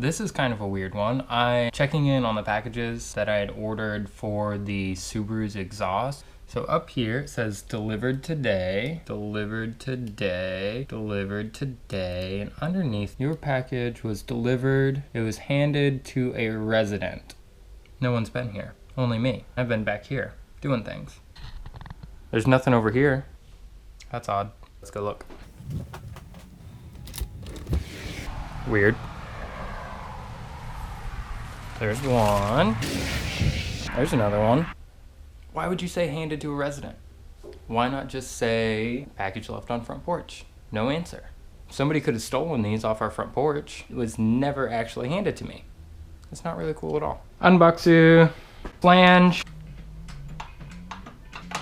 This is kind of a weird one. I'm checking in on the packages that I had ordered for the Subaru's exhaust. So up here it says delivered today, delivered today, delivered today, and underneath your package was delivered. It was handed to a resident. No one's been here, only me. I've been back here doing things. There's nothing over here. That's odd. Let's go look. Weird. There's one. There's another one. Why would you say handed to a resident? Why not just say package left on front porch? No answer. Somebody could have stolen these off our front porch. It was never actually handed to me. It's not really cool at all. Unboxu, flange.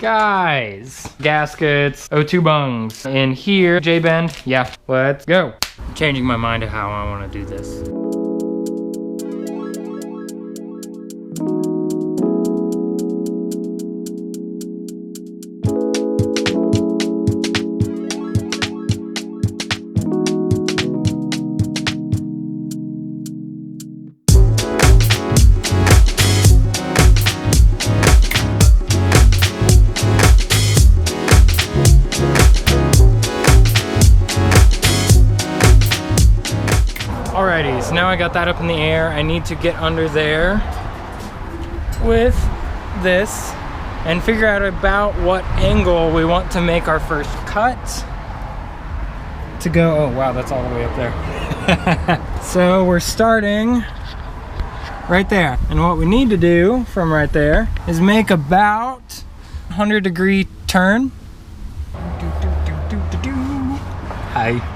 Guys, gaskets, O2 bungs. In here, J-bend. Yeah, let's go. I'm changing my mind of how I want to do this. Alrighty, so now I got that up in the air. I need to get under there with this and figure out about what angle we want to make our first cut to go. Oh wow, that's all the way up there. So we're starting right there. And what we need to do from right there is make about 100-degree turn. Hi.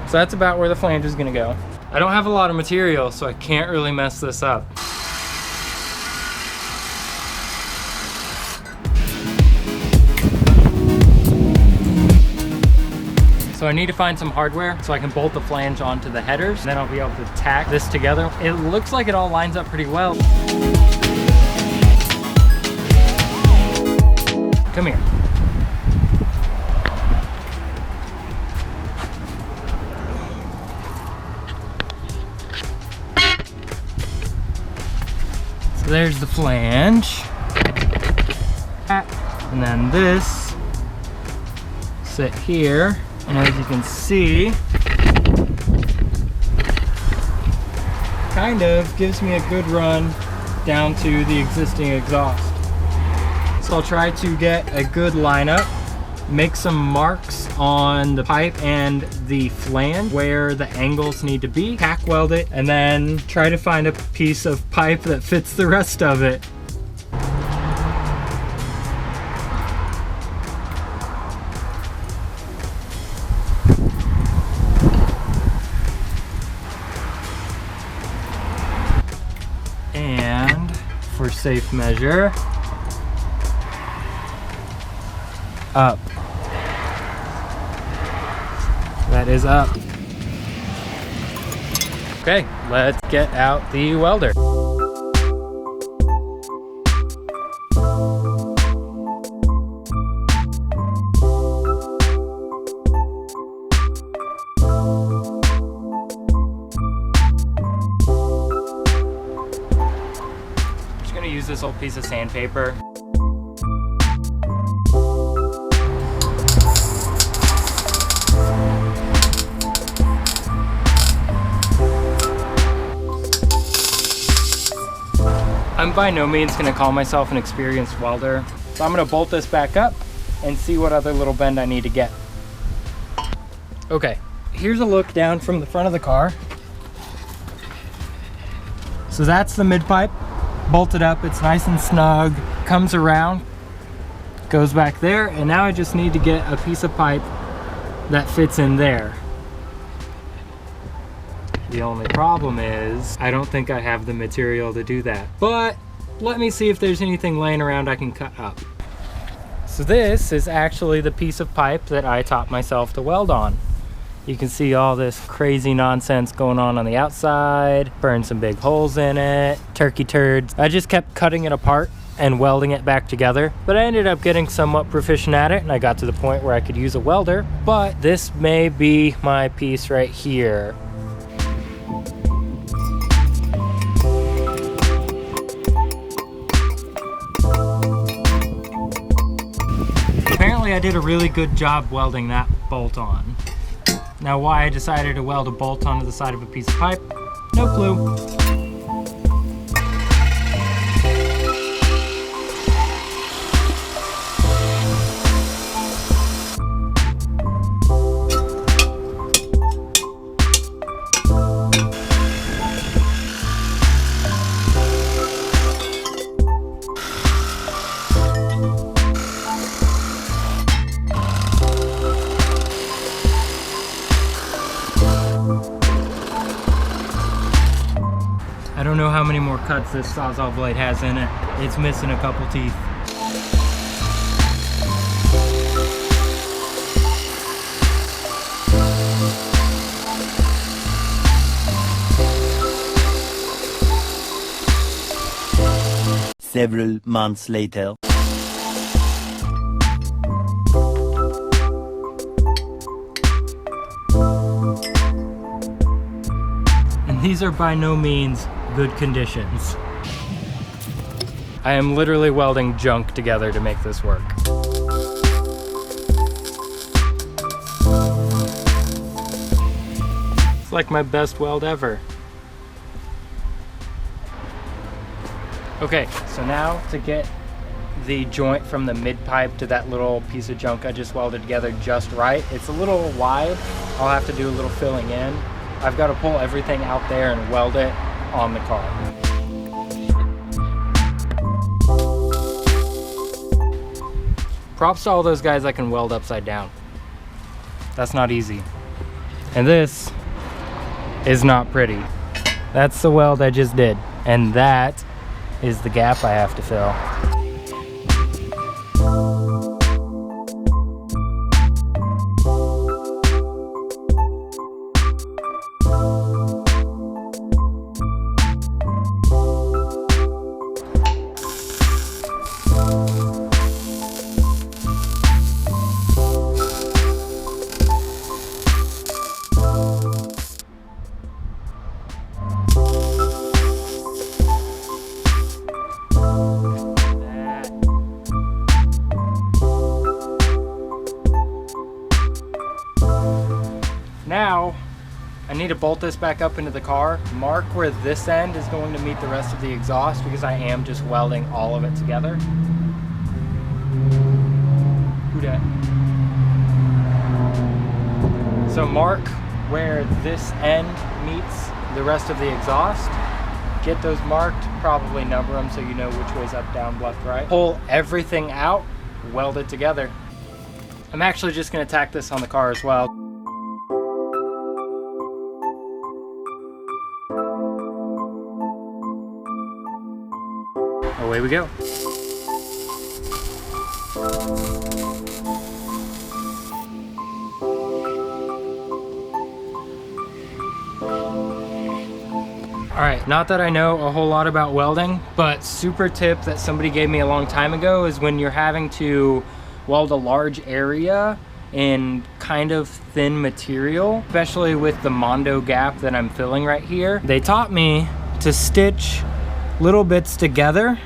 So that's about where the flange is gonna go. I don't have a lot of material, so I can't really mess this up. So I need to find some hardware so I can bolt the flange onto the headers, and then I'll be able to tack this together. It looks like it all lines up pretty well. Come here. So there's the flange. And then this sit here. And as you can see, kind of gives me a good run down to the existing exhaust. So I'll try to get a good lineup, make some marks on the pipe and the flange where the angles need to be, tack weld it, and then try to find a piece of pipe that fits the rest of it. And for safe measure, up. That is up. Okay, let's get out the welder. Just gonna use this old piece of sandpaper. I'm by no means going to call myself an experienced welder, so I'm going to bolt this back up and see what other little bend I need to get. Okay, here's a look down from the front of the car. So that's the mid pipe, bolted up, it's nice and snug, comes around, goes back there, and now I just need to get a piece of pipe that fits in there. The only problem is I don't think I have the material to do that, but let me see if there's anything laying around I can cut up. So this is actually the piece of pipe that I taught myself to weld on. You can see all this crazy nonsense going on the outside, burned some big holes in it, turkey turds. I just kept cutting it apart and welding it back together, but I ended up getting somewhat proficient at it, and I got to the point where I could use a welder. But this may be my piece right here. Apparently I did a really good job welding that bolt on. Now why I decided to weld a bolt onto the side of a piece of pipe, no clue. I don't know how many more cuts this Sawzall blade has in it. It's missing a couple teeth. Several months later. And these are by no means good conditions. I am literally welding junk together to make this work. It's like my best weld ever. Okay, so now to get the joint from the mid pipe to that little piece of junk I just welded together just right. It's a little wide. I'll have to do a little filling in. I've got to pull everything out there and weld it on the car. Props to all those guys that can weld upside down. That's not easy. And this is not pretty. That's the weld I just did. And that is the gap I have to fill. Now, I need to bolt this back up into the car, mark where this end is going to meet the rest of the exhaust because I am just welding all of it together. Who dat? So mark where this end meets the rest of the exhaust. Get those marked, probably number them so you know which way's up, down, left, right. Pull everything out, weld it together. I'm actually just gonna tack this on the car as well. Away we go. Alright, not that I know a whole lot about welding, but super tip that somebody gave me a long time ago is when you're having to weld a large area in kind of thin material, especially with the Mondo gap that I'm filling right here, they taught me to stitch little bits together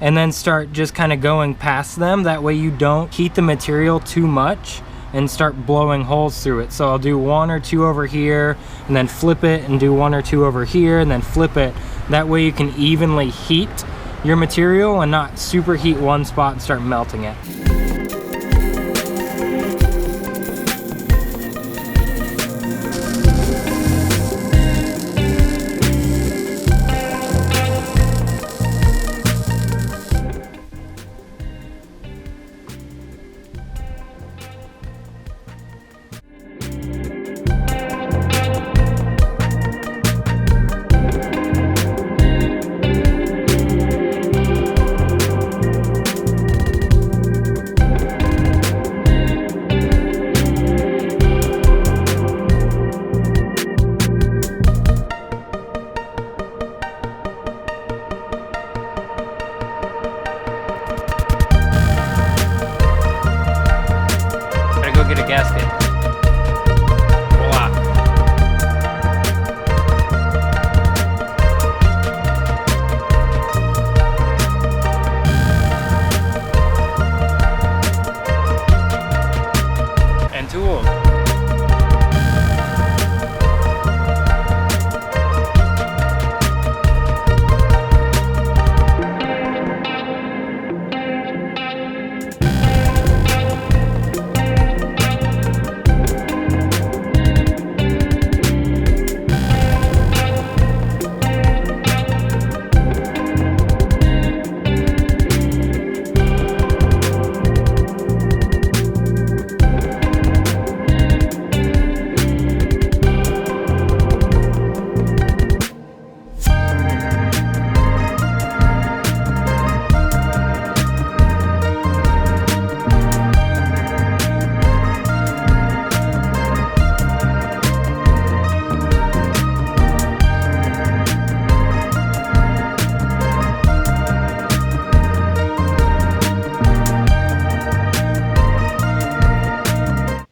and then start just kind of going past them. That way you don't heat the material too much and start blowing holes through it. So I'll do one or two over here and then flip it and do one or two over here and then flip it. That way you can evenly heat your material and not superheat one spot and start melting it.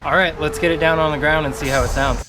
All right, let's get it down on the ground and see how it sounds.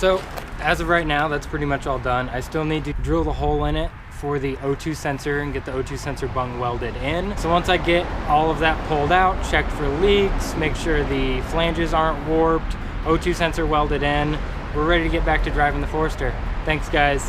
So as of right now, that's pretty much all done. I still need to drill the hole in it for the O2 sensor and get the O2 sensor bung welded in. So once I get all of that pulled out, checked for leaks, make sure the flanges aren't warped, O2 sensor welded in, we're ready to get back to driving the Forester. Thanks, guys.